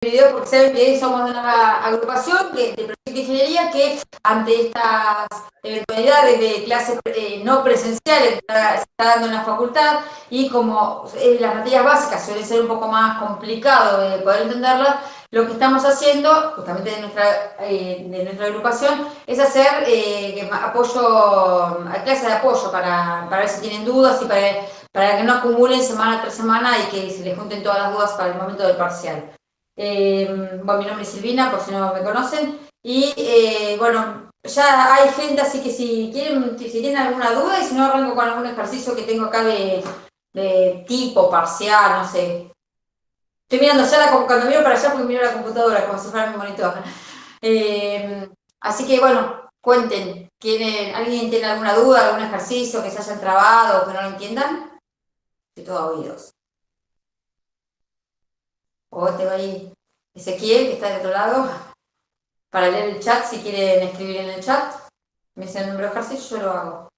video porque saben que somos de una agrupación de proyecto de ingeniería que ante estas eventualidades de clases no presenciales que se está dando en la facultad y como las materias básicas suelen ser un poco más complicado de poder entenderlas, lo que estamos haciendo, justamente de nuestra agrupación, es hacer clases de apoyo para ver si tienen dudas y para que no acumulen semana tras semana y que se les junten todas las dudas para el momento del parcial. Bueno, mi nombre es Silvina, por si no me conocen, y bueno, ya hay gente, así que si tienen alguna duda, y si no arranco con algún ejercicio que tengo acá de tipo parcial, no sé. Estoy mirando ya cuando miro para allá porque miro la computadora como si fuera mi monitor. Así que bueno, cuenten, ¿alguien tiene alguna duda, algún ejercicio que se hayan trabado o que no lo entiendan? Estoy todo oídos. O tengo ahí Ezequiel, que está de otro lado, para leer el chat, si quieren escribir en el chat. Me dicen el número de ejercicio, yo lo hago.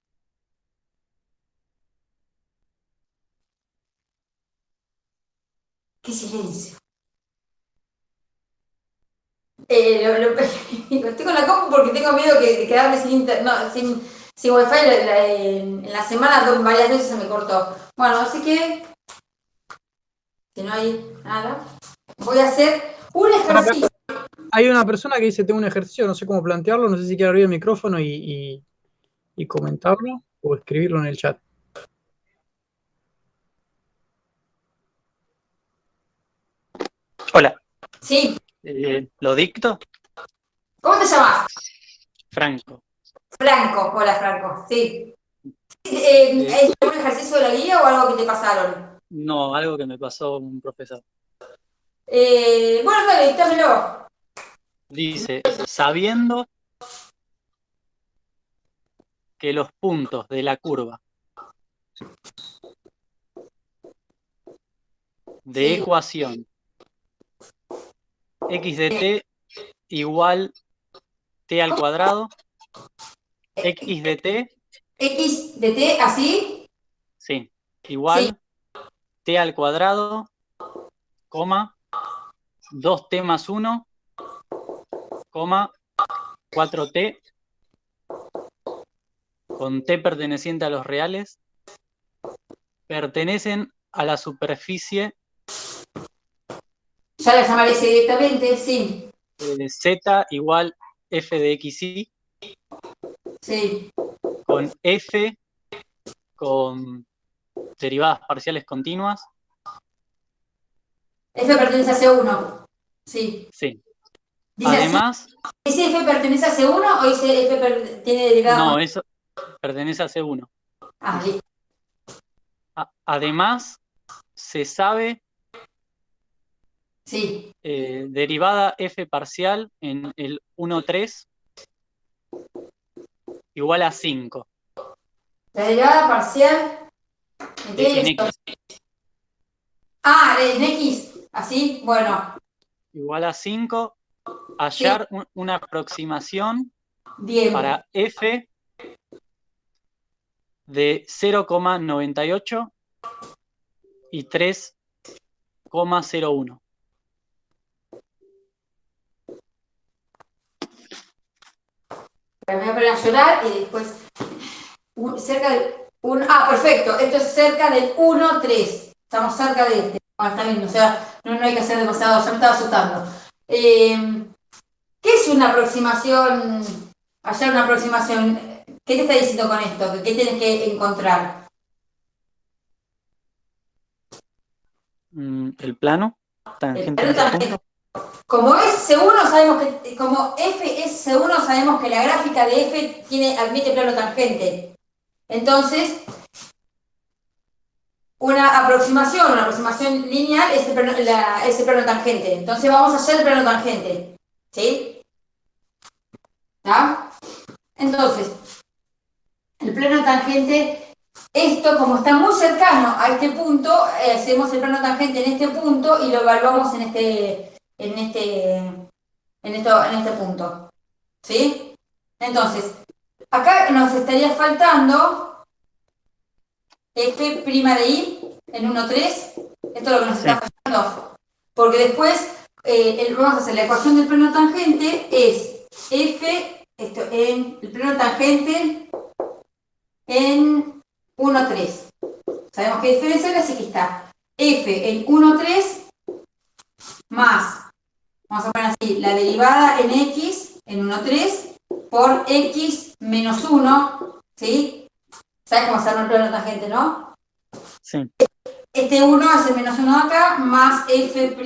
¡Qué silencio! Estoy con la compu porque tengo miedo de quedarme sin wifi. En la semana varias veces se me cortó. Bueno, así que, si no hay nada, voy a hacer un ejercicio. Hay una persona que dice, tengo un ejercicio, no sé cómo plantearlo, no sé si quiere abrir el micrófono y comentarlo o escribirlo en el chat. Hola. Sí. ¿Lo dicto? ¿Cómo te llamas? Franco. Franco, hola Franco, sí. ¿Es algún ejercicio de la guía o algo que te pasaron? No, algo que me pasó un profesor. Bueno, dale, dictámelo. Dice, sabiendo que los puntos de la curva de ecuación x de t igual t al cuadrado, x de t, X de T, ¿así? sí, igual t al cuadrado, coma, 2t más 1, coma, 4t, con t perteneciente a los reales, pertenecen a la superficie. Ya la llamaré directamente, sí. Z igual f de xy. Sí. Con f con derivadas parciales continuas. F pertenece a C1. Sí. Sí. Dice Además. así. ¿Ese F pertenece a C1 o ese F tiene derivadas? No, eso pertenece a C1. Ah, listo. Además, se sabe. Sí. Derivada f parcial en el 1,3 igual a 5. La derivada parcial. ¿En qué En dirección? x. En X. ¿Así? Bueno. Igual a 5. Hallar una aproximación. Bien. Para f de 0,98 y 3,01. Me voy a poner a llorar y después. Cerca del. Perfecto. Esto es cerca del 1,3. Estamos cerca de este. Bueno, está bien, o sea, no hay que hacer demasiado. Ya me estaba asustando. ¿Qué es una aproximación? Hallar una aproximación. ¿Qué te está diciendo con esto? ¿Qué tienes que encontrar? El plano. Tangente entre puntos. Como es C1, sabemos que. Como F es C1, sabemos que la gráfica de F admite plano tangente. Entonces, una aproximación lineal es el plano tangente. Entonces vamos a hacer el plano tangente. ¿Sí? ¿Ah? Entonces, el plano tangente, esto como está muy cercano a este punto, hacemos el plano tangente en este punto y lo evaluamos en este punto. ¿Sí? Entonces, acá nos estaría faltando F' de I en 1,3. Esto es lo que nos está fallando. Porque después, vamos a hacer la ecuación del plano tangente, es f, en el plano tangente en 1, 3. Sabemos que es diferencial, así que está f en 1, 3 más, vamos a poner así, la derivada en x en 1, 3 por x menos 1, ¿sí? ¿Sabes cómo hacer el plano tangente, no? Sí. Este 1 es el menos 1 de acá, más f'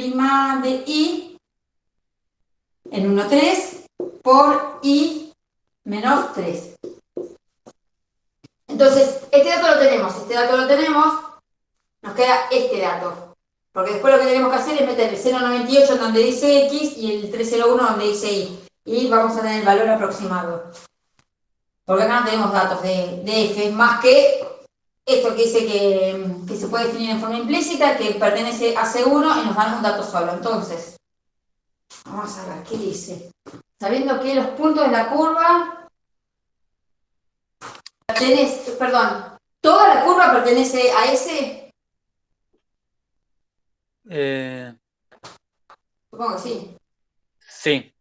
de i en 1, 3 por i menos 3. Entonces, este dato lo tenemos, nos queda este dato. Porque después lo que tenemos que hacer es meter el 0,98 donde dice x y el 301 donde dice y. Y vamos a tener el valor aproximado. Porque acá no tenemos datos de f, más que esto que dice que se puede definir en forma implícita, que pertenece a C1 y nos dan un dato solo. Entonces, vamos a ver qué dice. Sabiendo que los puntos de la curva toda la curva pertenece a ese. Supongo que sí. Sí.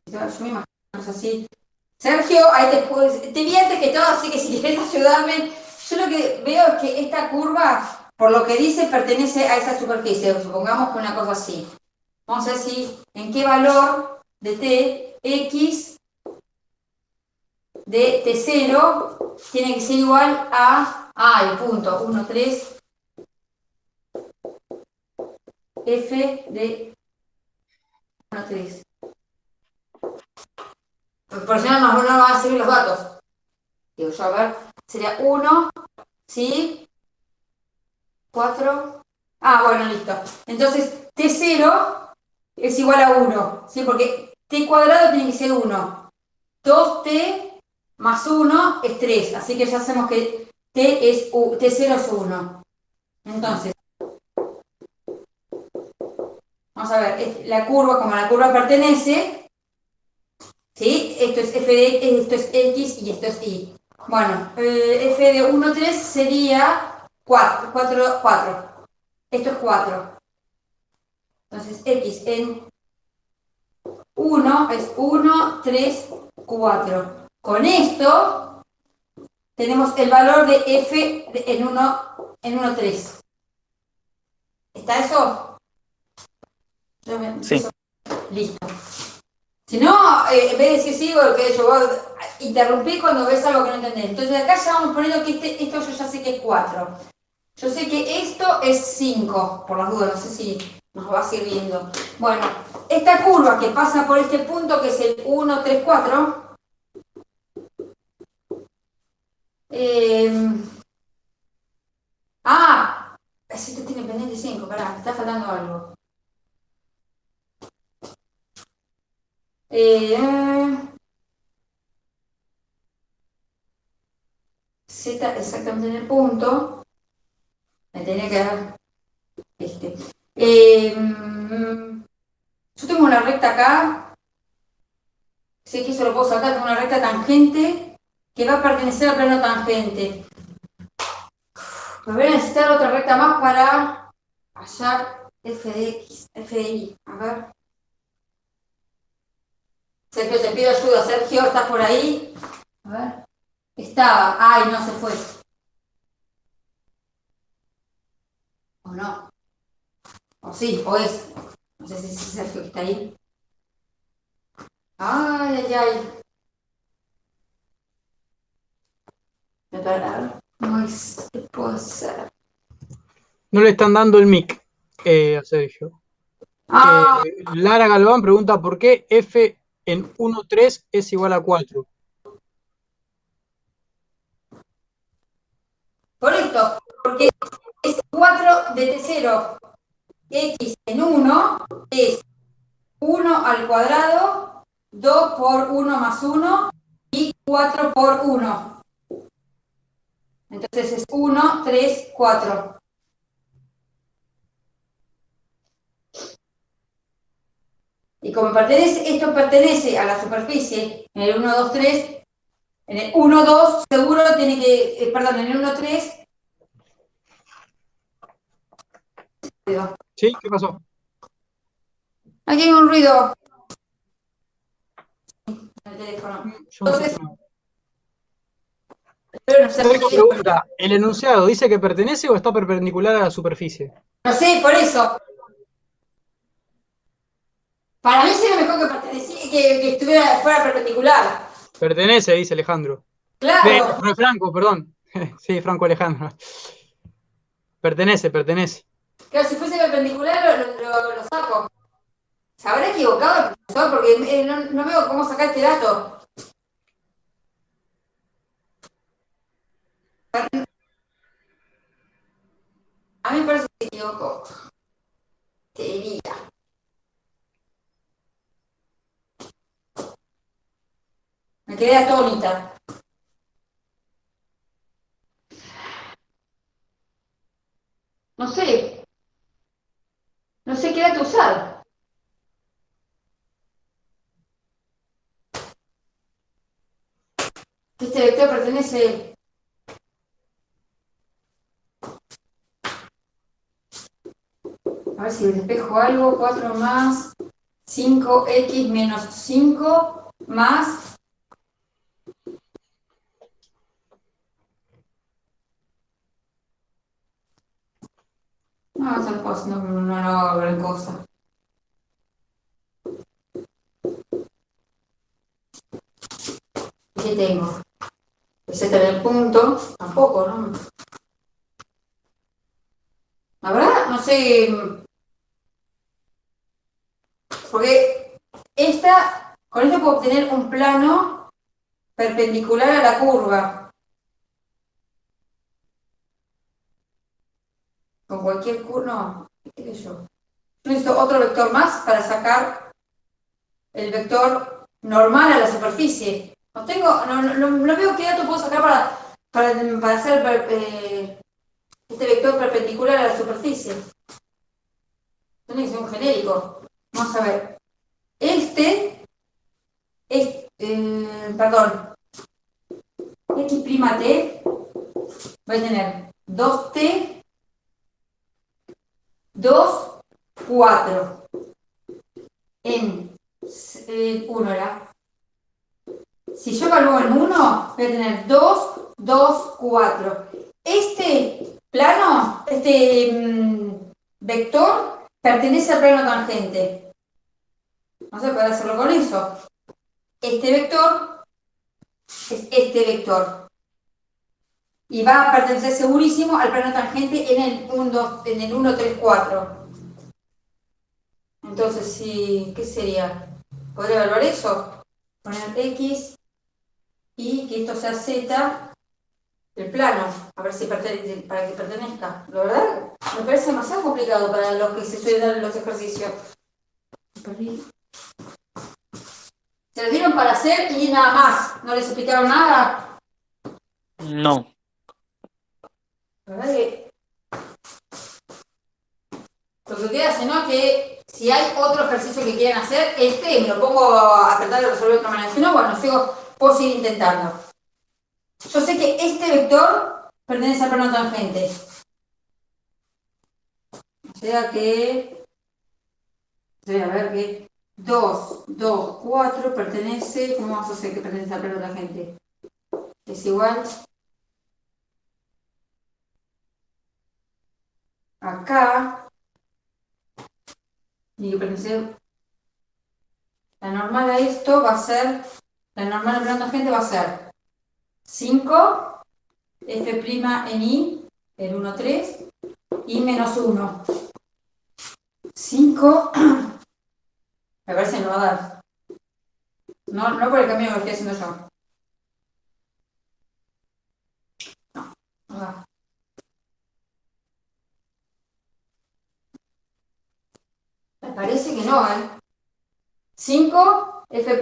Yo me imagino así. Sergio, ahí te vi antes que todo, así que si quieres ayudarme, yo lo que veo es que esta curva, por lo que dice, pertenece a esa superficie. Supongamos que una cosa así. Vamos a ver en qué valor de t, x de t0 tiene que ser igual a el punto 1, 3 f de 1, 3. Por si no, no van a seguir los datos. Digo yo, a ver, sería 1, ¿sí? 4. Bueno, listo. Entonces, t0 es igual a 1, ¿sí? Porque t cuadrado tiene que ser 1. 2t más 1 es 3. Así que ya sabemos que t0 es 1. Entonces, vamos a ver, la curva, como la curva pertenece, ¿sí? Esto es f de esto es x y esto es y. Bueno, f de 1, 3 sería 4. Esto es 4. Entonces, x en 1 es 1, 3, 4. Con esto tenemos el valor de f en 1, 3. ¿Está eso? Sí. Listo. Si no, en vez de decir sigo, que yo voy a interrumpir cuando ves algo que no entendés. Entonces acá ya vamos poniendo que esto yo ya sé que es 4. Yo sé que esto es 5, por las dudas, no sé si nos va sirviendo. Bueno, esta curva que pasa por este punto, que es el 1, 3, 4, esto tiene pendiente 5, pará, me está faltando algo. Z exactamente en el punto, me tenía que dar este. Yo tengo una recta acá, sé que eso lo puedo sacar, tengo una recta tangente que va a pertenecer al plano tangente. Me voy a necesitar otra recta más para hallar f de x, f de y. A ver. Sergio, te pido ayuda. Sergio, ¿estás por ahí? A ver. Estaba. Ay, no se fue. ¿O no? O sí, o es. No sé si es Sergio que está ahí. Ay, ay, ay. Me perdí. No es. ¿Qué puedo hacer? No le están dando el mic a Sergio. Lara Galván pregunta por qué f en 1, 3 es igual a 4. Por esto, porque es 4 de t0. X en 1 es 1 al cuadrado, 2 por 1 más 1 y 4 por 1. Entonces es 1, 3, 4. Y como esto pertenece a la superficie en el 1, 2, 3, en el 1, 2 seguro tiene que, en el 1, 3, ¿Sí? ¿Qué pasó? Aquí hay un ruido. El teléfono. Yo no Entonces, escucho nada. espero no ser Federico ruido. pregunta, ¿el enunciado dice que pertenece o está perpendicular a la superficie? No sé, por eso. Para mí sería mejor que perteneciera, que fuera perpendicular. Pertenece, dice Alejandro. Claro. Franco, perdón. Sí, Franco Alejandro. Pertenece. Claro, si fuese perpendicular lo saco. ¿Se habrá equivocado el profesor? Porque no veo cómo sacar este dato. A mí me parece que se equivocó. Te diría. Me quedé atónita. No sé. No sé qué dato usar. Este vector pertenece. A ver si despejo algo. 4 más 5x menos 5 más. No, esas cosas no hago gran cosa. ¿Qué tengo? Z en el punto. Tampoco, ¿no? La verdad, no sé. Porque con esta puedo obtener un plano perpendicular a la curva. Con cualquier curva, no, ¿qué sé yo? Yo necesito otro vector más para sacar el vector normal a la superficie. No veo qué dato puedo sacar para hacer este vector perpendicular a la superficie. Tiene que ser un genérico. Vamos a ver. Perdón, x'T voy a tener 2t, 2, 4 en 1 era. Si yo evalúo en 1, voy a tener 2, 2, 4. Este plano, vector, pertenece al plano tangente. No se puede hacerlo con eso. Este vector es este vector. Y va a pertenecer segurísimo al plano tangente en el 1, 3, 4. Entonces, ¿qué sería? ¿Podría evaluar eso? Poner x y que esto sea z, el plano, a ver si para que pertenezca. La verdad, me parece demasiado complicado para los que se suelen dar en los ejercicios. Se los dieron para hacer y nada más. ¿No les explicaron nada? No. La verdad que lo que queda es, ¿no? Que si hay otro ejercicio que quieran hacer, me lo pongo a tratar de resolver de otra manera. Si no, bueno, puedo seguir intentando. Yo sé que este vector pertenece al plano tangente. O sea que, a ver que 2, 2, 4 pertenece, ¿cómo vamos a hacer que pertenece al plano tangente? Es igual acá, y que pertenece, la normal a esto va a ser, la normal al plano tangente va a ser 5, f' en i, el 1, 3, y menos 1. 5, me parece que no va a dar. No por el camino que estoy haciendo yo. No da. Me parece que no, ¿eh? 5, f'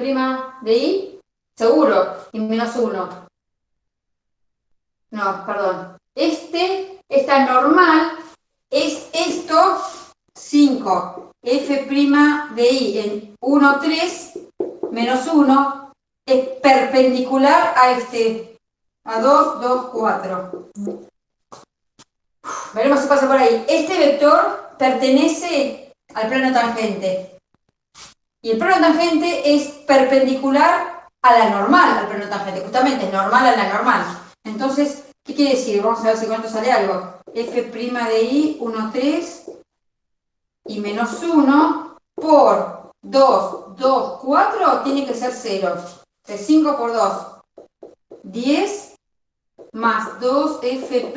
de i, seguro, y menos 1. No, perdón. Esta normal es esto, 5, f' de i en 1, 3, menos 1, es perpendicular a 2, 2, 4. Veremos si pasa por ahí. Este vector pertenece al plano tangente. Y el plano tangente es perpendicular a la normal, al plano tangente. Justamente es normal a la normal. Entonces, ¿qué quiere decir? Vamos a ver si con esto sale algo. F' de I, 1, 3 y menos 1 por 2, 2, 4 tiene que ser 0. Entonces 5 por 2, 10 más 2 F'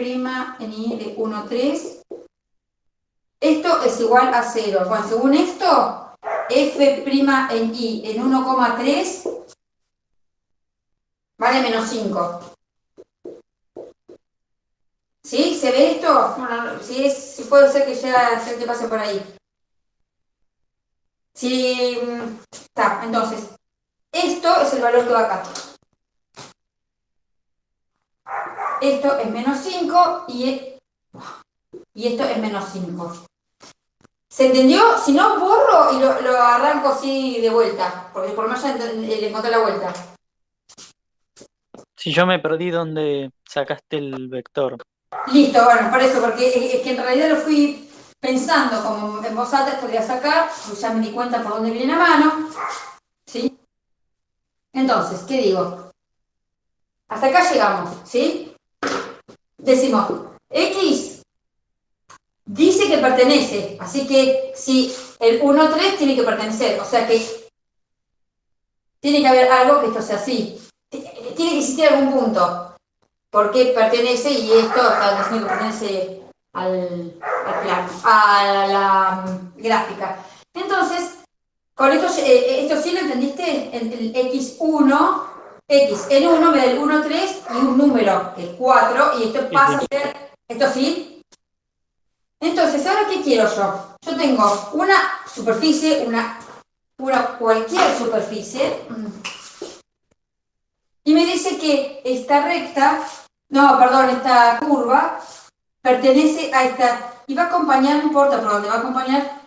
en I de 1, 3. Esto es igual a 0. Bueno, según esto, F' en I en 1,3 vale menos 5. ¿Sí? ¿Se ve esto? Bueno, si puede ser que ya se te pase por ahí. Sí, está. Entonces, esto es el valor que va acá. Esto es menos 5 y esto es menos 5. ¿Se entendió? Si no, borro y lo arranco así de vuelta, porque por lo menos ya le encontré la vuelta. Si yo me perdí donde sacaste el vector. Listo, bueno, por eso, porque es que en realidad lo fui pensando como en voz alta, esto lo voy a sacar, pues ya me di cuenta por dónde viene la mano. ¿Sí? Entonces, ¿qué digo? Hasta acá llegamos, ¿sí? Decimos, X dice que pertenece, así que si el 1, 3 tiene que pertenecer, o sea que tiene que haber algo que esto sea así. Tiene que existir algún punto, porque pertenece y esto está diciendo que pertenece al plano, a la gráfica. Entonces, con esto sí lo entendiste, el X1, X en 1 me da el 1, 3 y un número, que es 4, y esto pasa a ser, ¿esto sí? Entonces, ¿ahora qué quiero yo? Yo tengo una superficie, cualquier superficie, y me dice que esta recta, esta curva, pertenece a esta, y va a acompañar, no importa por dónde, va a acompañar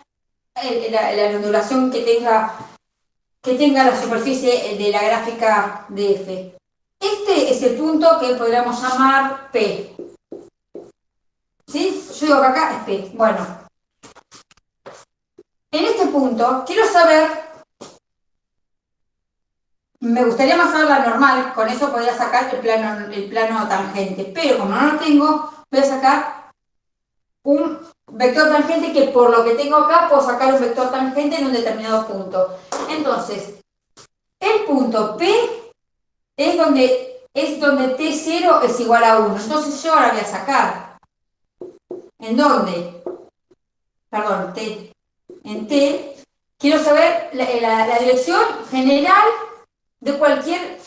la ondulación que tenga la superficie de la gráfica de F. Este es el punto que podríamos llamar P. ¿Sí? Yo digo que acá es P. Bueno. En este punto, quiero saber, me gustaría más saber la normal, con eso podría sacar el plano tangente, pero como no lo tengo, voy a sacar un vector tangente que por lo que tengo acá, puedo sacar un vector tangente en un determinado punto. Entonces, el punto P es donde T0 es igual a 1. Entonces yo ahora voy a sacar. ¿En dónde? Perdón, T. En T. Quiero saber la dirección general de cualquier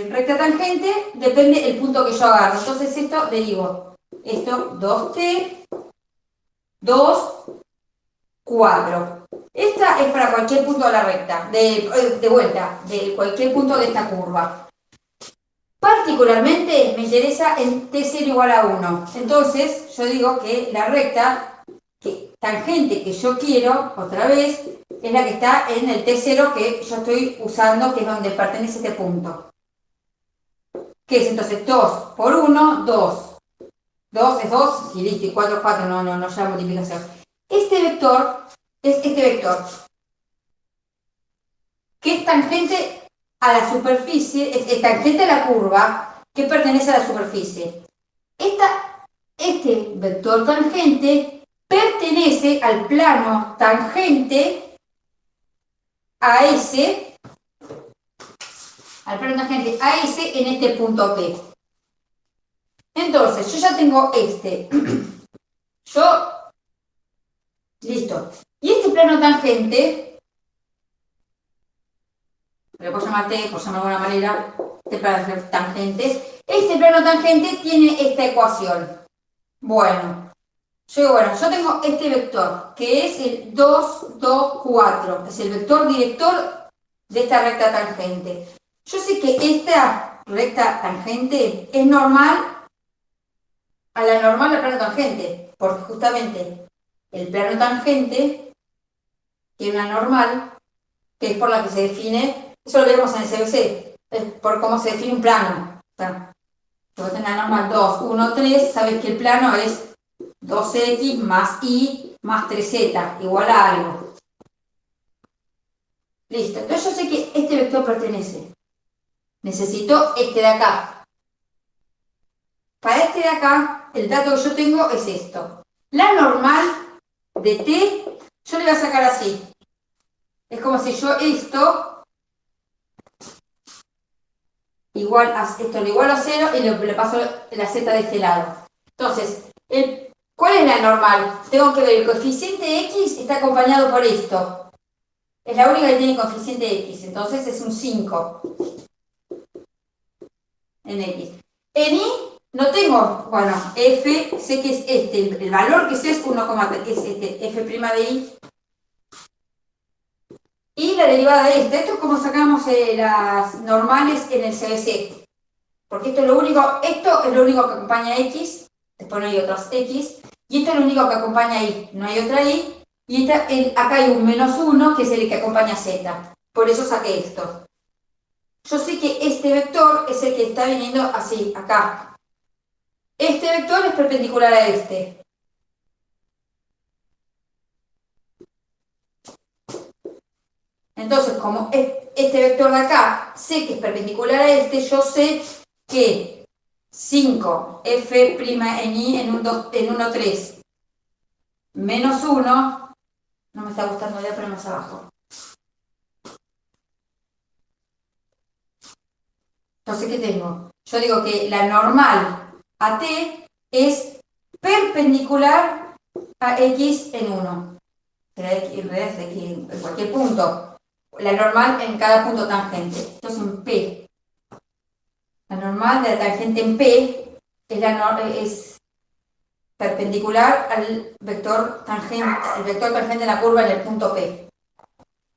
recta tangente, depende del punto que yo agarro. Entonces esto derivo. Esto 2T, 2, 4. Esta es para cualquier punto de la recta, de vuelta, de cualquier punto de esta curva. Particularmente me interesa en T0 igual a 1. Entonces yo digo que la recta tangente que yo quiero, otra vez, es la que está en el T0 que yo estoy usando, que es donde pertenece este punto. ¿Qué es entonces? 2 por 1, 2. 2 es 2 y listo, y 4 es 4, no lleva multiplicación. Este vector es este vector, que es tangente a la superficie, es tangente a la curva, que pertenece a la superficie. Este vector tangente pertenece al plano tangente a ese, en este punto P. Entonces, yo ya tengo este. Listo. Y este plano tangente, lo puedo llamar T, por llamarlo de alguna manera, este plano tangente. Este plano tangente tiene esta ecuación. Bueno, yo tengo este vector, que es el 2, 2, 4. Es el vector director de esta recta tangente. Yo sé que esta recta tangente es normal a la normal del plano tangente, porque justamente el plano tangente tiene una normal, que es por la que se define, eso lo vemos en el CBC, es por cómo se define un plano. O sea, si vos tenés la normal 2, 1, 3, sabes que el plano es 2x más y más 3z igual a algo. Listo, entonces yo sé que este vector pertenece. Necesito este de acá. Para este de acá, el dato que yo tengo es esto. La normal de t, yo le voy a sacar así. Es como si yo esto igual a, esto lo igualo a 0 y le paso la z de este lado. Entonces, ¿cuál es la normal? Tengo que ver el coeficiente x está acompañado por esto. Es la única que tiene coeficiente x, entonces es un 5 en x. En y no tengo, bueno, f, sé que es este, el valor que sé es 1,3, es este, f' de y. Y la derivada de esto es como sacamos las normales en el CBC. Porque esto es lo único que acompaña a x, después no hay otras x, y esto es lo único que acompaña a y, no hay otra y, y acá hay un -1 que es el que acompaña a z. Por eso saqué esto. Yo sé que este vector es el que está viniendo así, acá. Este vector es perpendicular a este. Entonces, como este vector de acá sé que es perpendicular a este, yo sé que 5 f' en y en 1, 3 menos 1, no me está gustando ya, pero más abajo. Entonces, ¿qué tengo? Yo digo que la normal a t es perpendicular a x en 1. Será x, en realidad es x en cualquier punto. La normal en cada punto tangente. Esto es en P. La normal de la tangente en P es perpendicular al vector tangente, el vector tangente de la curva en el punto P.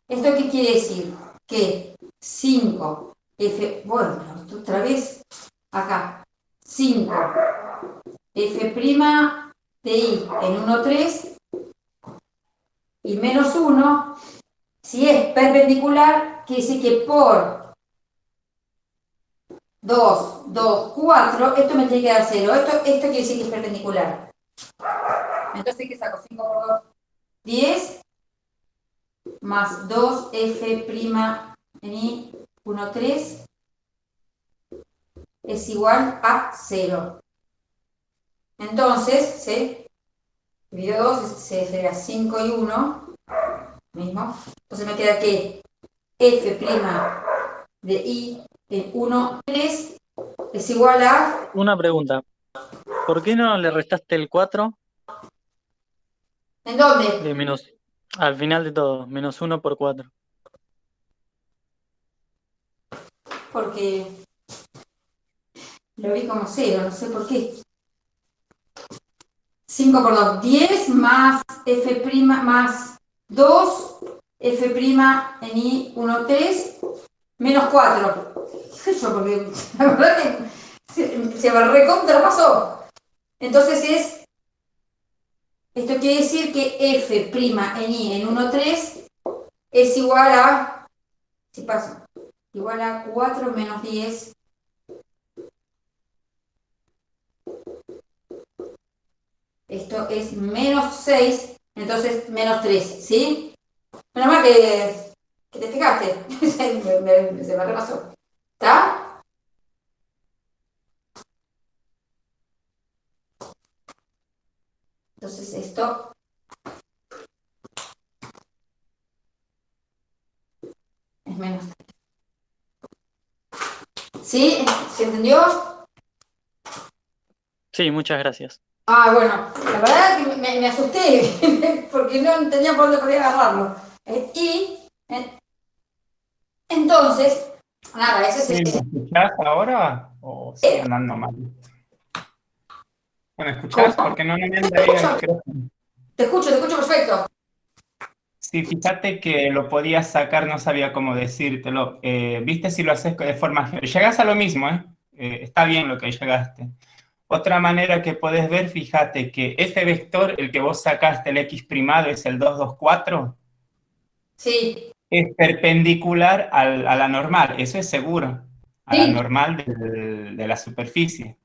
¿Esto qué quiere decir? Que 5 f, bueno, otra vez acá, 5 f' de y en 1, 3 y menos 1, si es perpendicular, quiere decir que por 2, 2, 4, esto me tiene que dar 0. Esto quiere decir que es perpendicular. Entonces, ¿qué saco? 5 por 2, 10, más 2f' en y 1, 3, es igual a 0. Entonces, ¿sí? Dividido 2 sería 5 y 1, mismo. Entonces me queda que f' de y en 1, 3 es igual a... Una pregunta. ¿Por qué no le restaste el 4 ¿En dónde? de menos, al final de todo, menos 1 por 4? Porque lo vi como 0, no sé por qué. 5 por 2, 10 más f' más 2 f' en y 1, 3 menos 4. ¿Qué sé yo? Porque la verdad que se me recontra pasó. Entonces esto quiere decir que f' en y en 1, 3 es igual a, si paso, igual a 4 menos 10. Esto es menos 6, entonces menos 3, ¿sí? Menos mal que te fijaste, se me repasó. ¿Está? Entonces esto es menos 3. ¿Sí? ¿Se entendió? Sí, muchas gracias. Ah, bueno, la verdad que me asusté porque no entendía por dónde podía agarrarlo. Entonces, nada, eso Sí, es ¿me escuchás ahora o sigue andando mal? ¿Me escuchás? ¿Cómo? Porque no me anda bien el micrófono. Te escucho perfecto. Sí, fíjate que lo podías sacar, no sabía cómo decírtelo. Viste si lo haces de forma... Llegas a lo mismo, ¿eh? Está bien lo que llegaste. Otra manera que podés ver, fíjate que este vector, el que vos sacaste, el x primado, es el 2, 2, 4, Sí. es perpendicular a la normal, eso es seguro, a la Sí. normal de la superficie.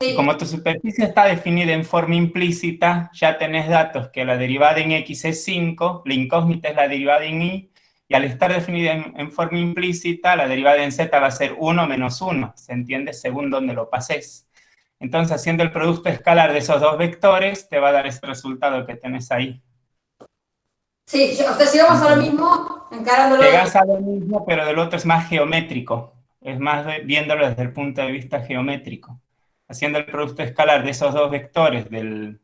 Y como tu superficie está definida en forma implícita, ya tenés datos que la derivada en X es 5, la incógnita es la derivada en Y, y al estar definida en forma implícita, la derivada en Z va a ser 1 menos 1, ¿se entiende? Según donde lo pases. Entonces, haciendo el producto escalar de esos dos vectores, te va a dar ese resultado que tenés ahí. Sí, o sea, llegamos a lo mismo encarándolo. Llegás a lo mismo, pero del otro es más geométrico. Es más viéndolo desde el punto de vista geométrico. Haciendo el producto escalar de esos dos vectores, del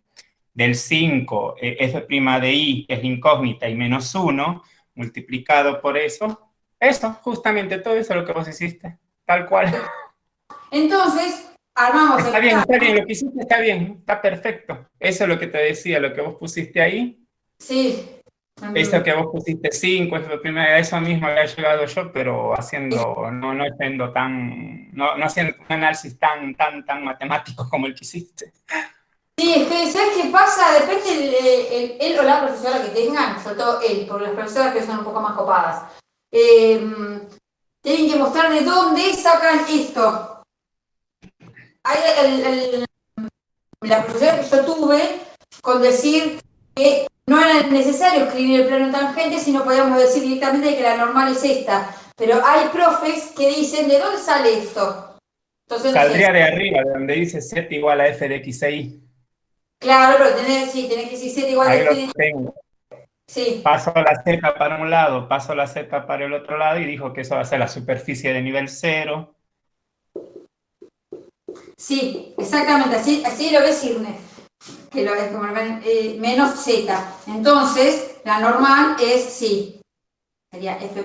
5, f' de i, que es incógnita, y menos 1, multiplicado por eso, justamente todo eso es lo que vos hiciste, tal cual. Entonces, armamos Está bien, lo que hiciste está bien, está perfecto. Eso es lo que te decía, lo que vos pusiste ahí. Sí. Esto que vos pusiste 5, eso mismo había llegado yo, pero haciendo, no haciendo un análisis tan matemático como el que hiciste. Sí, es que, ¿sabes qué pasa? Depende él o la profesora que tengan, sobre todo él, porque las profesoras que son un poco más copadas, tienen que mostrar de dónde sacan esto. La profesora que yo tuve, con decir que no era necesario escribir el plano tangente, sino podíamos decir directamente que la normal es esta. Pero hay profes que dicen, ¿de dónde sale esto? Entonces, saldría de arriba, de donde dice z igual a f de x e y. Claro, pero tenés que decir z igual a f de... Ahí lo tengo. Sí. Paso la z para un lado, paso la z para el otro lado y dijo que eso va a ser la superficie de nivel 0. Sí, exactamente, así lo ves Irne, que lo ves como menos z. Entonces, la normal es, sí, sería f'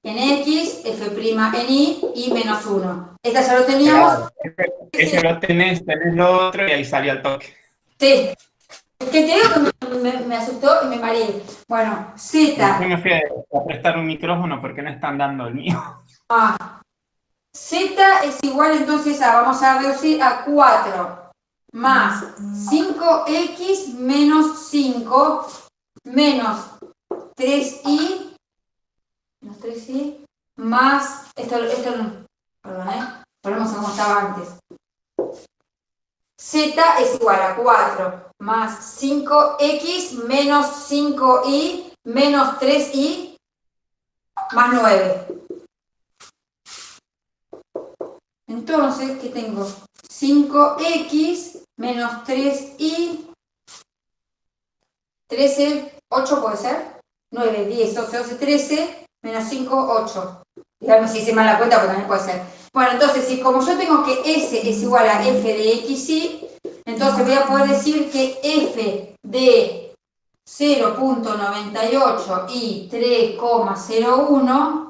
en x, f' en y menos 1. Esta ya lo teníamos. Claro, ese lo tenés lo otro y ahí salió el toque. Sí, es que te digo que me asustó y me mareé. Bueno, z. Yo me fui a prestar un micrófono porque no están dando el mío. Z es igual entonces a, vamos a reducir a 4 más 5x menos 5 menos 3y más, esto no, perdón, volvemos a como estaba antes. Z es igual a 4 más 5x menos 5y menos 3y más 9. Entonces, ¿qué tengo? 5x menos 3y, 13, 8 puede ser, 9, 10, 11, 12, 13, menos 5, 8. Dígame si hice mal la cuenta, porque también puede ser. Bueno, entonces, si como yo tengo que s es igual a f de xy, entonces voy a poder decir que f de 0.98 y 3,01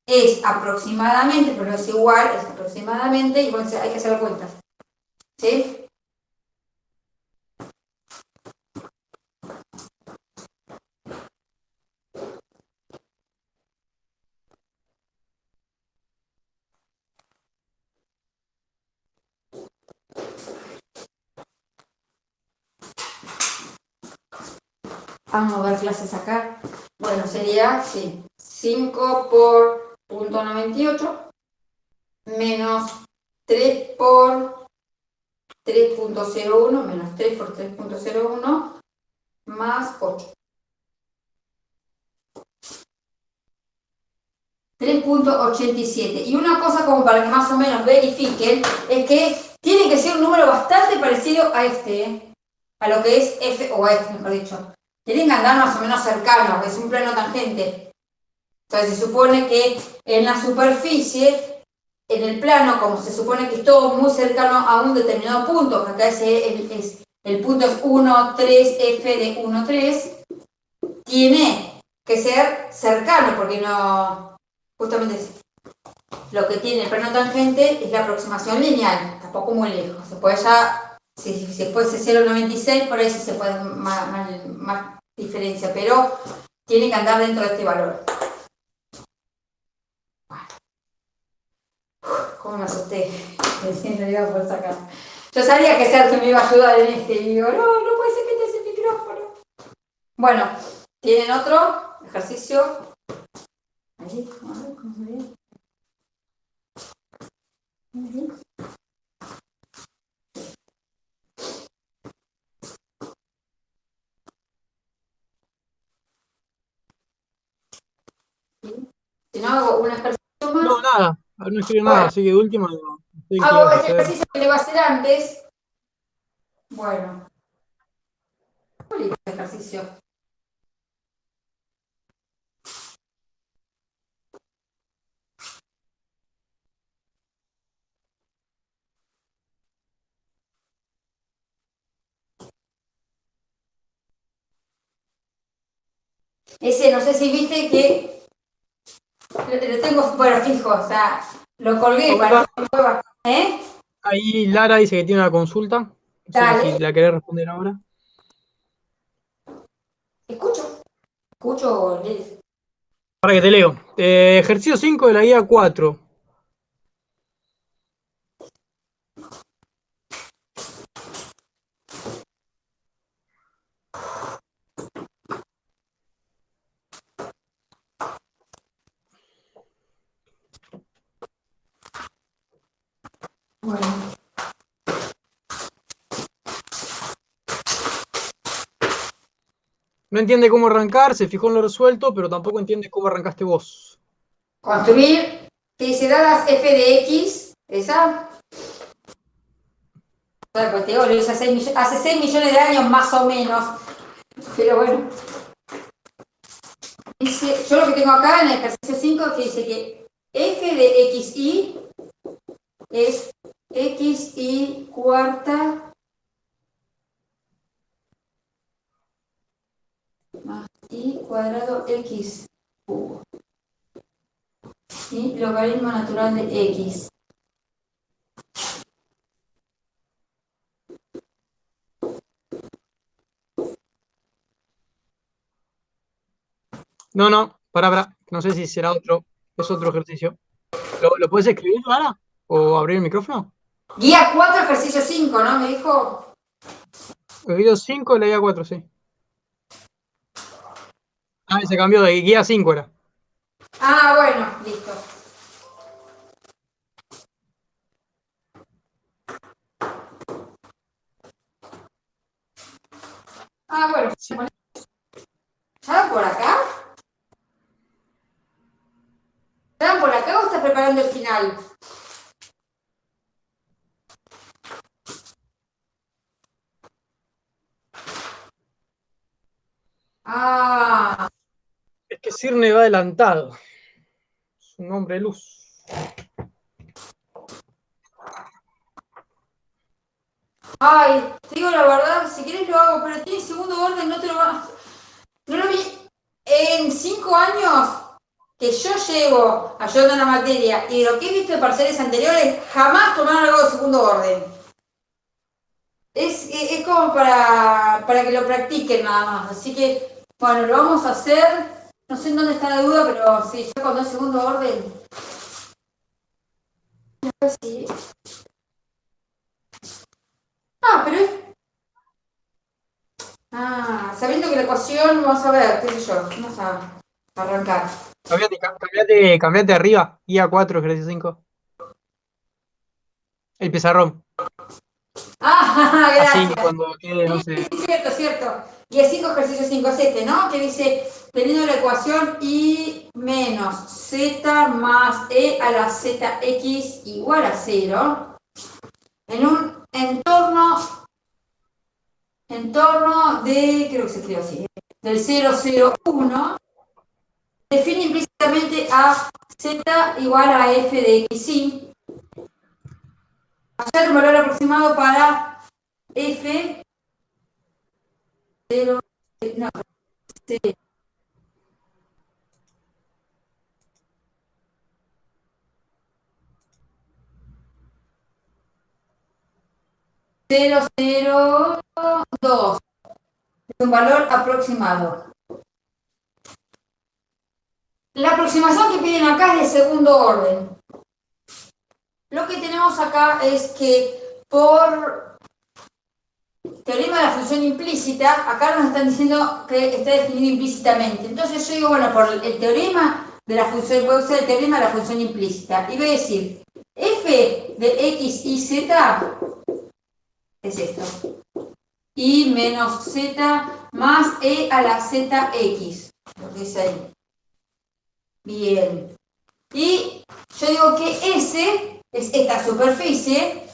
es aproximadamente, pero no es igual, es aproximadamente, igual hay que hacer cuentas. ¿Sí? Vamos a ver clases acá. Bueno, sería, sí, 5 por 0.98 menos 3 por 3.01 menos 3 por 3.01 más 8. 3.87. Y una cosa como para que más o menos verifiquen es que tiene que ser un número bastante parecido a este, a lo que es f, o a este mejor dicho. Tienen que andar más o menos cercanos, es un plano tangente. Entonces se supone que en la superficie, en el plano, como se supone que es todo muy cercano a un determinado punto, que acá el punto es 1, 3, f de 1, 3, tiene que ser cercano, porque no, justamente lo que tiene el plano tangente es la aproximación lineal, tampoco muy lejos. Se puede ya, si fuese 0,96, por ahí sí se puede más diferencia, pero tiene que andar dentro de este valor. ¿Cómo me asusté? Recién lo iba a poder sacar. Yo sabía que Sergio me iba a ayudar en este y digo, no puede ser que te ese micrófono. Bueno, ¿tienen otro ejercicio? Ahí, a ver, ¿cómo se ve? Si no, hago un ejercicio más. No, nada. No escribo Bueno. nada, así que de última no sé qué Hago ibas a el hacer. ejercicio que le va a hacer antes. Bueno. ¿Cuál es el ejercicio? Ese, no sé si viste que lo tengo, bueno, fijo, o sea, lo colgué para Aguanta. que no mueva. ¿Eh? Ahí Lara dice que tiene una consulta. No sé si Dale. la querés responder ahora. Escucho, Liz. Para que te leo. Ejercicio 5 de la guía 4. Bueno. No entiende cómo arrancar, se fijó en lo resuelto, pero tampoco entiende cómo arrancaste vos. Construir, que dice dadas f de x, esa. Claro, pues te digo, lo hice hace 6 millones de años más o menos. Pero bueno. Dice, yo lo que tengo acá en el ejercicio 5 que dice que f de xy es xy cuarta más y cuadrado x cubo. Y logaritmo natural de x. No, para. No sé si será otro. Es otro ejercicio. ¿Lo puedes escribir, Lara? ¿O abrir el micrófono? Guía 4, ejercicio 5, ¿no? Me dijo. Ejercicio 5 de la guía 4, sí. Ah, se cambió de guía 5 era. Ah, bueno, listo. Ah, bueno. Sí. ¿Ya por acá? ¿Ya por acá o estás preparando el final? Ah, Es que Cirne va adelantado. Es un hombre de luz. ay, te digo la verdad, si querés lo hago, pero tiene segundo orden, no te lo vas. No lo vi en 5 años que yo llevo ayudando en la materia y lo que he visto en parciales anteriores, jamás tomaron algo de segundo orden. Es como para que lo practiquen nada más. Así que, bueno, lo vamos a hacer. No sé en dónde está la duda, pero sí, ya cuando es segundo orden. Sí. Ah, pero es. Ah, sabiendo que la ecuación, vamos a ver, qué sé yo, vamos a arrancar. Cambiate arriba. Guía 4, ejercicio 5. El pizarrón. Ah, Así gracias. cuando quede, no sé. Sí, cierto, cierto. Y el 5, ejercicio 5 es este, ¿no? Que dice, teniendo la ecuación y menos z más e a la zx igual a 0, en un entorno de, creo que se escribe así, del 0, 0, 1, define implícitamente a z igual a f de xy. Hallar un valor aproximado para f 0, no, 0, 0, 2. Un valor aproximado. La aproximación que piden acá es de segundo orden. Lo que tenemos acá es que por teorema de la función implícita, acá nos están diciendo que está definido implícitamente. Entonces yo digo, bueno, por el teorema de la función, voy a usar el teorema de la función implícita. Y voy a decir, f de x y z es esto. Y menos z más e a la zx. Lo que dice ahí. Bien. Y yo digo que S es esta superficie,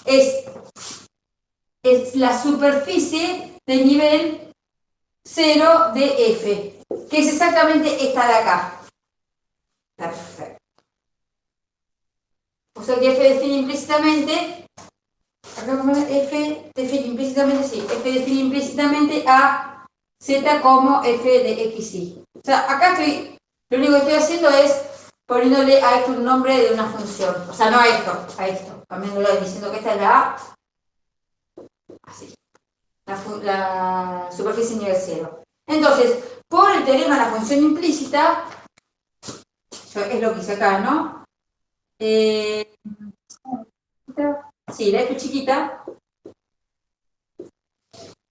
es la superficie de nivel 0 de F, que es exactamente esta de acá. Perfecto. O sea que F define implícitamente, acá como F define implícitamente, sí, F define implícitamente a Z como F de XY. O sea, acá lo único que estoy haciendo es poniéndole a esto un nombre de una función. O sea, no a esto, cambiándolo y diciendo que esta es la A, así, la superficie nivel 0. Entonces, por el teorema de la función implícita, es lo que hice acá, ¿no? Sí, la F chiquita,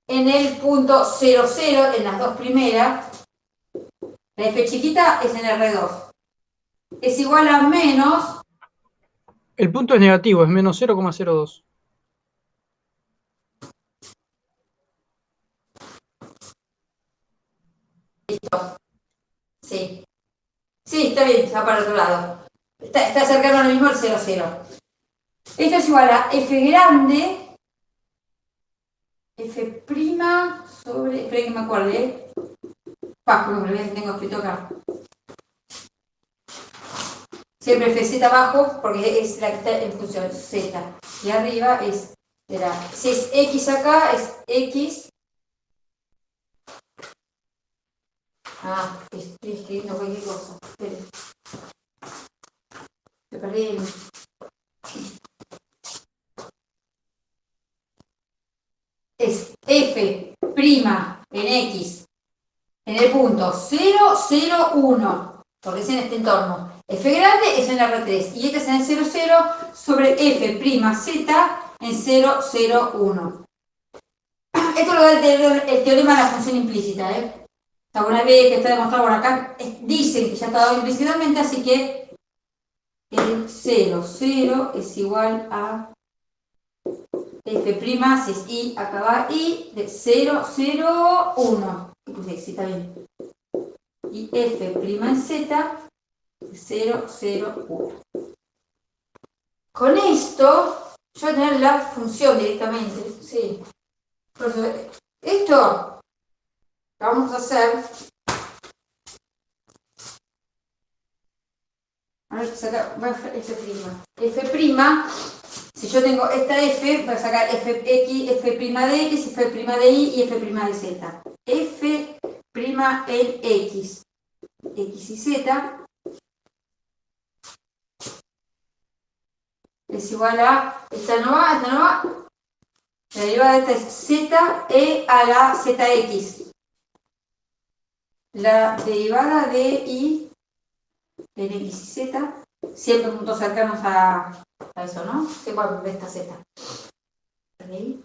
en el punto 0, 0, en las dos primeras, la F chiquita es en R2. Es igual a menos... El punto es negativo, es menos 0,02. Listo. Sí. Sí, está bien, está para el otro lado. Está cercano a lo mismo al 0, 0. Esto es igual a F grande, F' sobre... Espera que me acuerde, como lo tengo escrito acá. Siempre FZ abajo, porque es la que está en función Z. Y arriba será, si es X acá, es X. Estoy escribiendo cualquier cosa. Esperen. Me perdí. Es F' en X en el punto 0, 0, 1, porque es en este entorno. F grande es en R3 y este es en el 0, 0 sobre F' Z en 0, 0, 1. Esto lo da el teorema de la función implícita, ¿eh? O sea, una vez que está demostrado por acá, dicen que ya está dado implícitamente, así que el 0, 0 es igual a F', si es I, acá va I, de 0, 0, 1. Sí, está bien. Y F' en Z, 0, 0, 1. Con esto, yo voy a tener la función directamente. Sí. Por eso, esto lo vamos a hacer. A ver, voy a hacer F'. Si yo tengo esta F, voy a sacar Fx, F' de X, F' de Y y F' de Z. F' en X, X y Z, es igual a, esta no va, la derivada de esta es Z e a la ZX. La derivada de Y en X y Z, siempre puntos cercanos a eso, ¿no? ¿Qué cuál de esta Z? En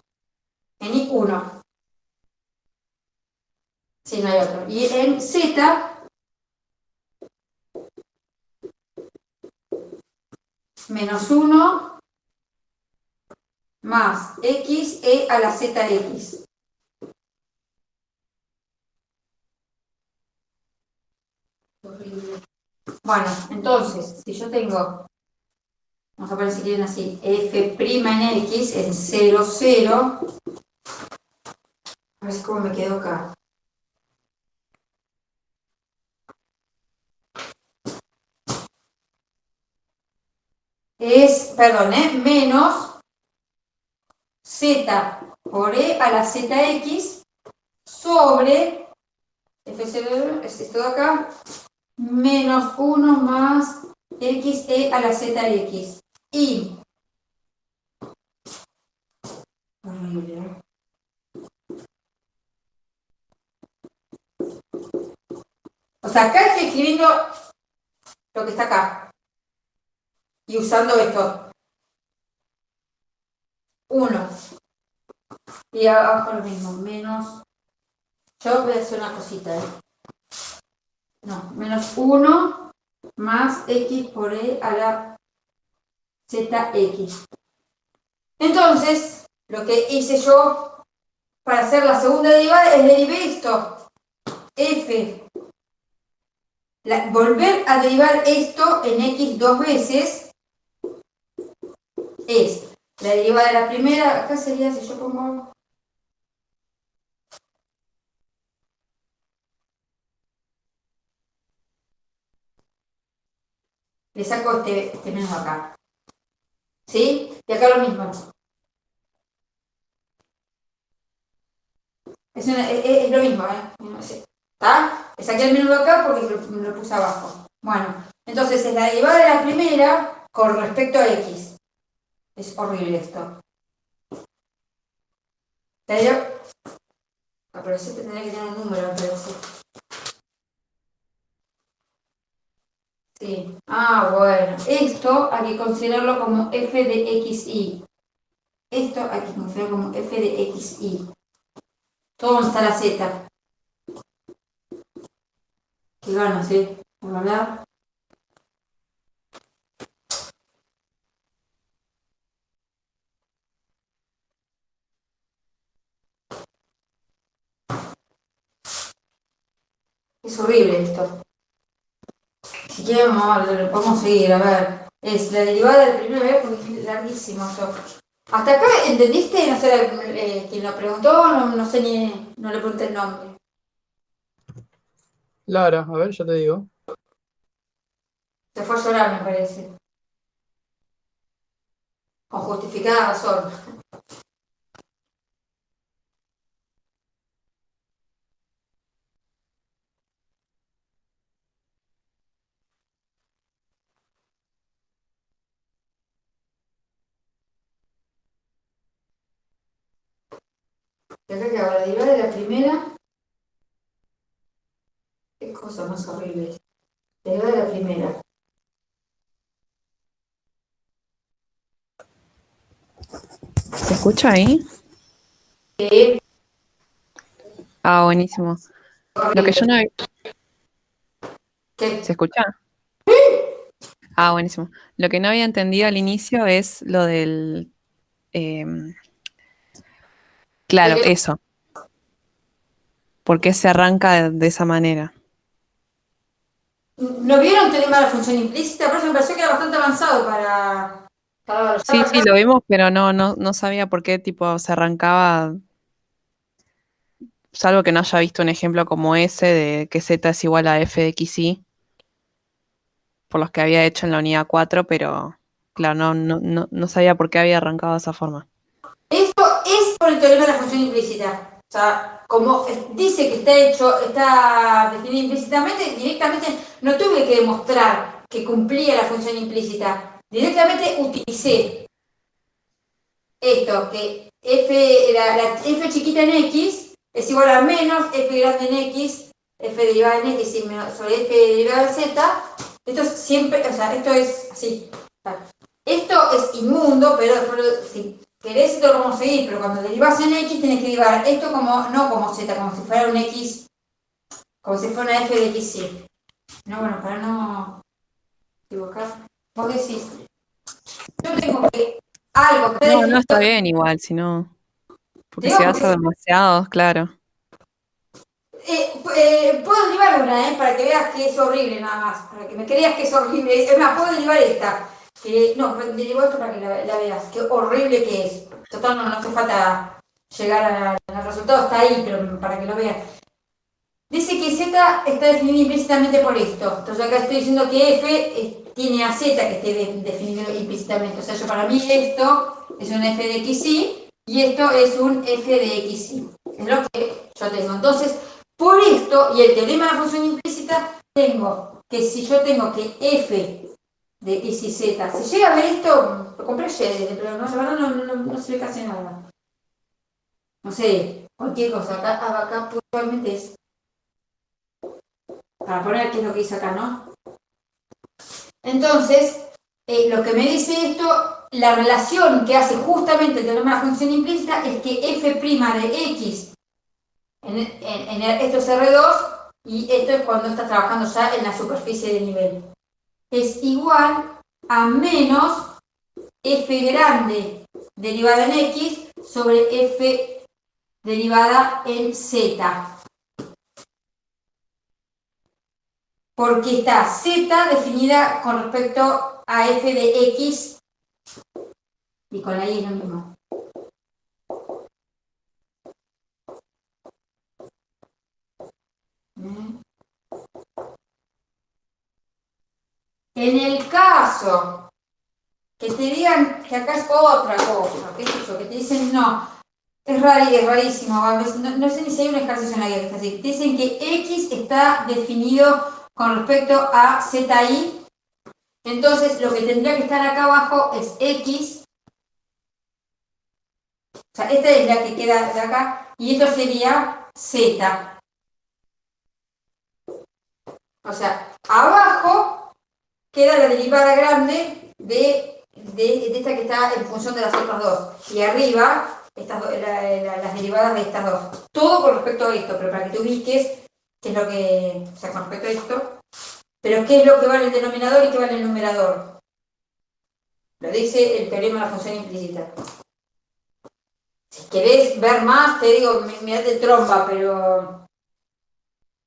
I1. Sí, no hay otro. Y en Z, menos 1 más X e a la ZX. Bueno, entonces, si yo tengo, vamos a poner si quieren así, F' en X en 0, 0, a ver cómo me quedo acá. Es, perdón, menos Z por E a la ZX sobre F0, es esto de acá, menos 1 más XE a la ZX. Y o sea, acá estoy escribiendo lo que está acá. Y usando esto. 1. Y abajo lo mismo, menos. Yo voy a hacer una cosita, No, menos 1 más X por E a la ZX. Entonces, lo que hice yo para hacer la segunda derivada es derivar esto. F volver a derivar esto en x dos veces es la derivada de la primera, acá sería si yo pongo... Le saco este menos acá. ¿Sí? Y acá lo mismo. Es lo mismo, ¿eh? ¿Está? Le saqué el menos de acá porque lo puse abajo. Bueno, entonces es la derivada de la primera con respecto a x. Es horrible esto. Pero sí tendría que tener un número, pero sí. Sí. Ah, bueno. Esto hay que considerarlo como f de xy. Esto hay que considerarlo como f de xy. Todo donde está la z. Qué ganas, ¿sí? ¿Verdad? Es horrible esto. Si quieren, podemos seguir, a ver. Es la derivada del primer vez porque es larguísimo esto. ¿Hasta acá entendiste? No sé quién lo preguntó, no sé ni, no le pregunté el nombre. Lara, a ver, ya te digo. Se fue a llorar, me parece. Con justificada razón. Y acá que ahora la derivada de la primera. Qué cosa más horrible. La derivada de la primera. ¿Se escucha ahí? Sí. Ah, buenísimo. Lo que yo no... ¿Qué? ¿Se escucha? Ah, buenísimo. Lo que no había entendido al inicio es lo del... claro, eso. ¿Por qué se arranca de esa manera? ¿No vieron teorema de la función implícita? Por eso me pareció que era bastante avanzado para Sí, sí, lo vimos, pero no sabía por qué tipo se arrancaba, salvo que no haya visto un ejemplo como ese de que z es igual a f de xy, por los que había hecho en la unidad 4, pero claro, no sabía por qué había arrancado de esa forma. Esto es por el teorema de la función implícita. O sea, como dice que está hecho, está definido implícitamente, directamente no tuve que demostrar que cumplía la función implícita. Directamente utilicé esto, que la f chiquita en x es igual a menos f grande en x, f derivada en x sobre f derivada en z. Esto es siempre, o sea, esto es así. O sea, esto es inmundo, pero si querés esto lo vamos a seguir, pero cuando derivas en x tenés que derivar esto como, no como z, como si fuera un x, como si fuera una f de x, sí. No, bueno, para no equivocar, vos decís, yo tengo que algo que No está bien igual, si no, porque digo, si vas a demasiados, claro. puedo derivar una, para que veas que es horrible nada más, para que me creas que es horrible. Es más, puedo derivar esta. No, derivo esto para que la veas, qué horrible que es. Total, no hace falta llegar al resultado, está ahí, pero para que lo veas. Dice que z está definido implícitamente por esto. Entonces acá estoy diciendo que f tiene a z que esté definido implícitamente. O sea, yo para mí esto es un f de xy y esto es un f de xy. Es lo que yo tengo. Entonces, por esto y el teorema de la función implícita, tengo que si yo tengo que f de x y z, si llega a ver esto, lo compré ayer, pero no, la verdad no se ve casi nada. No sé, cualquier cosa. Acá puntualmente es para poner qué es lo que dice acá, ¿no? Entonces, lo que me dice esto, la relación que hace justamente el teorema de la función implícita es que f' de x esto es R2 y esto es cuando estás trabajando ya en la superficie de nivel. Es igual a menos f grande derivada en x sobre f derivada en z. porque está z definida con respecto a f de x, y con la y es lo mismo. En el caso que te digan que acá es otra cosa, ¿qué es eso? Que te dicen, no, es rarísimo, no sé ni si hay un ejercicio en la guía que está así, te dicen que x está definido con respecto a zi, entonces lo que tendría que estar acá abajo es x, o sea, esta es la que queda de acá, y esto sería z. O sea, abajo queda la derivada grande de esta que está en función de las otras dos. Y arriba, las derivadas de estas dos. Todo con respecto a esto, pero para que te ubiques, qué es lo que, o sea, con respecto a esto, pero qué es lo que vale el denominador y qué vale el numerador. Lo dice el teorema de la función implícita. Si querés ver más, te digo, mirate trompa, pero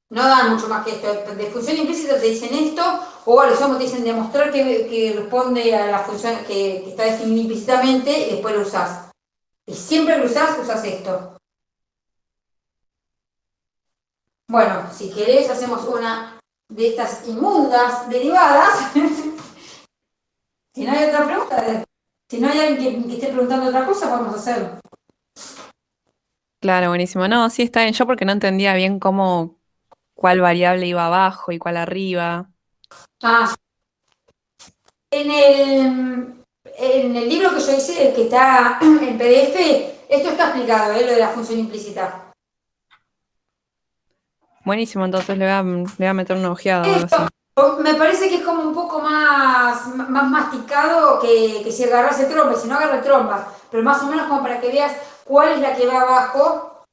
no dan mucho más que esto. De función implícita te dicen esto, o a los te dicen demostrar que responde a la función que está definida implícitamente y después lo usás. Y siempre que lo usás esto. Bueno, si querés hacemos una de estas inmundas derivadas. Si no hay otra pregunta, si no hay alguien que esté preguntando otra cosa, podemos hacerlo. Claro, buenísimo. No, sí está bien. Yo porque no entendía bien cuál variable iba abajo y cuál arriba. Ah, en el libro que yo hice, el que está en PDF, esto está explicado, lo de la función implícita. Buenísimo, entonces le voy a meter una ojeada o algo así. Me parece que es como un poco más masticado que si agarrase trompa, si no agarra trompa, pero más o menos como para que veas cuál es la que va abajo,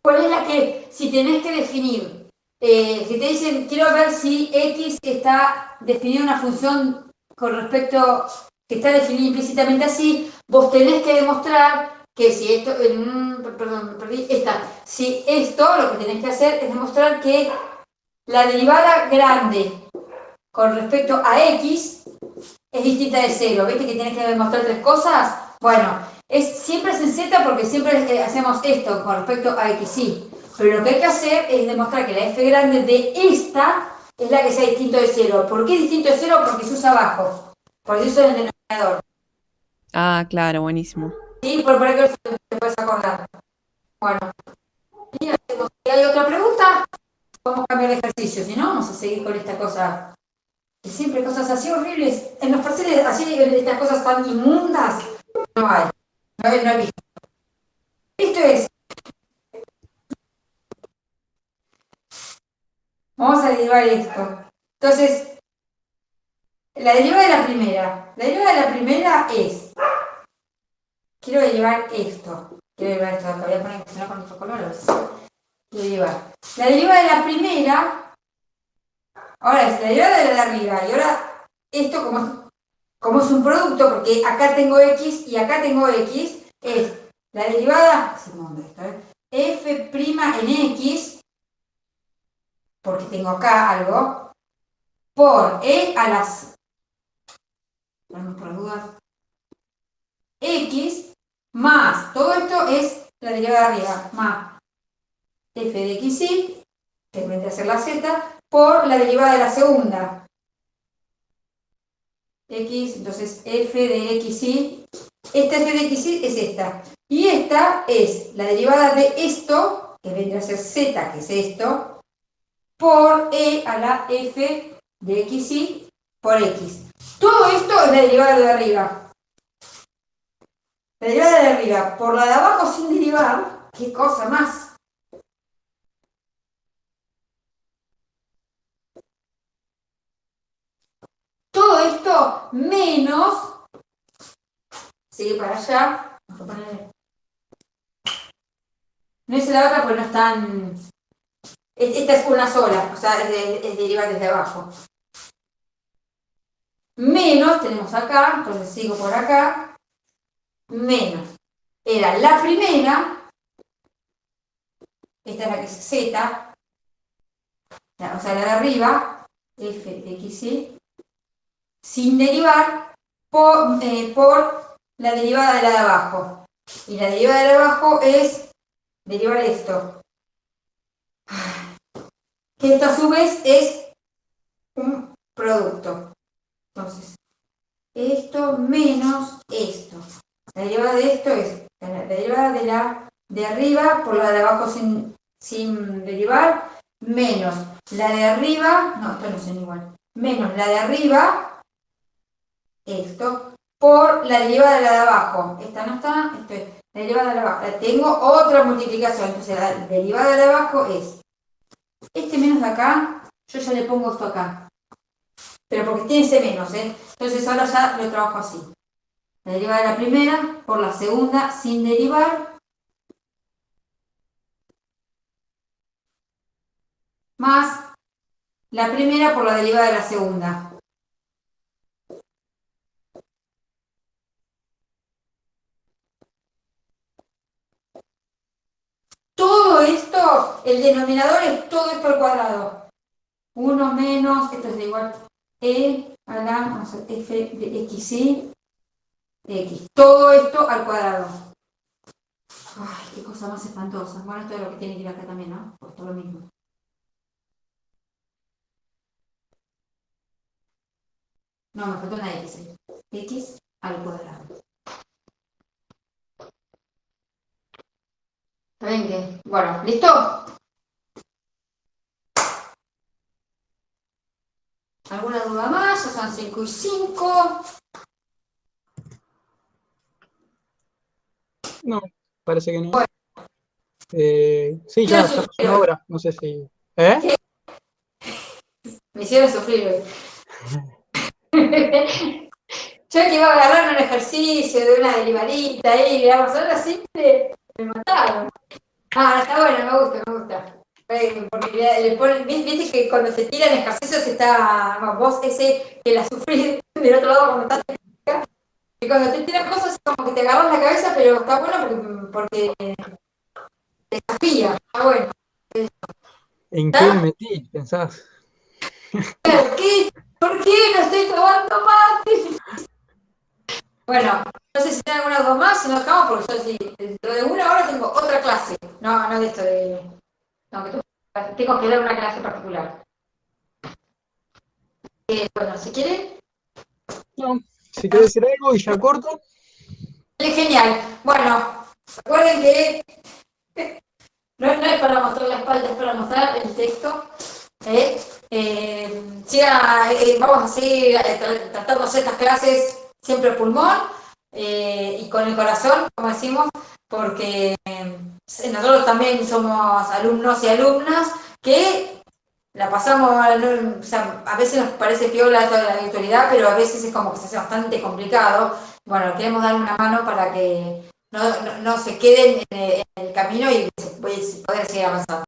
cuál es la que, si tenés que definir, si te dicen, quiero ver si x está definida una función con respecto, que está definida implícitamente así, vos tenés que demostrar que si esto, perdón, perdí, si esto, lo que tenés que hacer es demostrar que la derivada grande con respecto a x es distinta de 0. ¿Viste que tienes que demostrar tres cosas? Bueno, siempre es en z porque siempre hacemos esto con respecto a x, y. Pero lo que hay que hacer es demostrar que la f grande de esta es la que sea distinto de 0. ¿Por qué es distinto de 0? Porque se usa abajo. Porque se usa en el denominador. Ah, claro, buenísimo. ¿Sí? Por que te puedes acordar. Bueno, y si hay otra pregunta, vamos a cambiar de ejercicio. Si no, vamos a seguir con esta cosa. Y siempre cosas así horribles. En los parciales, así, estas cosas tan inmundas, no hay. No he visto. Esto es. Vamos a derivar esto. Entonces, la derivada de la primera. La derivada de la primera es. Quiero derivar esto. Quiero derivar esto. Acá voy a poner que se con otro color. Derivar. La derivada de la primera. Ahora es la derivada de la de arriba. Y ahora, esto como es un producto, porque acá tengo x y acá tengo x, es la derivada, f' en x, porque tengo acá algo, por e a las, vamos por dudas, x, más, todo esto es la derivada de arriba, más f de x y, que vendría a ser la z, por la derivada de la segunda. X, entonces f de x y, esta f de x y es esta. Y esta es la derivada de esto, que vendría a ser z, que es esto, por e a la f de x y por x. Todo esto es la derivada de arriba. La derivada de arriba por la de abajo sin derivar, qué cosa más. Todo esto menos, sigue para allá, vamos a poner, no es la otra porque no están, esta es una sola, o sea, es derivar desde abajo. Menos, tenemos acá, entonces sigo por acá, menos. Era la primera, esta es la que es z, la o sea, la de arriba, f de xy, sin derivar por la derivada de la de abajo. Y la derivada de la de abajo es derivar esto. Que esto a su vez es un producto. Entonces, esto menos esto. La derivada de esto es la derivada de la de arriba por la de abajo sin derivar, menos la de arriba, no, esto no son igual, menos la de arriba, esto, por la derivada de la de abajo. Esta no está, esto es la derivada de la de abajo. Tengo otra multiplicación, entonces la derivada de la de abajo es este menos de acá, yo ya le pongo esto acá. Pero porque tiene ese menos, Entonces ahora ya lo trabajo así. La derivada de la primera por la segunda sin derivar, más la primera por la derivada de la segunda. Todo esto, el denominador es todo esto al cuadrado. 1 menos, esto es igual a la, vamos a ver, f de xy, x. Todo esto al cuadrado. Ay, qué cosa más espantosa. Bueno, esto es lo que tiene que ir acá también, ¿no? Pues todo lo mismo. No, me faltó una x. X al cuadrado. ¿Está bien que? Bueno, ¿listo? ¿Alguna duda más? Ya son 5 y 5. No, parece que no. Bueno. Sí, ya es una hora, no sé si... ¿Eh? Me hicieron sufrir hoy. Yo que iba a agarrar un ejercicio de una derivadita ahí, digamos, ahora simple, me mataron. Ah, está bueno, me gusta. Porque le ponen, viste que cuando se tiran ejercicios está, bueno, vos ese que la sufrís del otro lado cuando estás acá, y cuando te tiran cosas como que te agarras la cabeza, pero está bueno porque te desafía, está bueno. ¿En qué me metí? ¿Pensás? ¿Por qué no estoy tomando mate? Bueno, no sé si tienen alguna duda más, si no dejamos, porque yo sí, dentro de una hora tengo otra clase. No de esto de... No, que tengo que dar una clase particular. Bueno, si quieren... No, si querés decir algo y ya corto. Genial. Bueno, recuerden que no es para mostrar la espalda, es para mostrar el texto. Vamos a seguir tratando de hacer estas clases siempre a pulmón y con el corazón, como decimos, porque nosotros también somos alumnos y alumnas que la pasamos, o sea, a veces nos parece piola toda la virtualidad, pero a veces es como que se hace bastante complicado. Bueno, queremos dar una mano para que no se queden en el camino y poder seguir avanzando.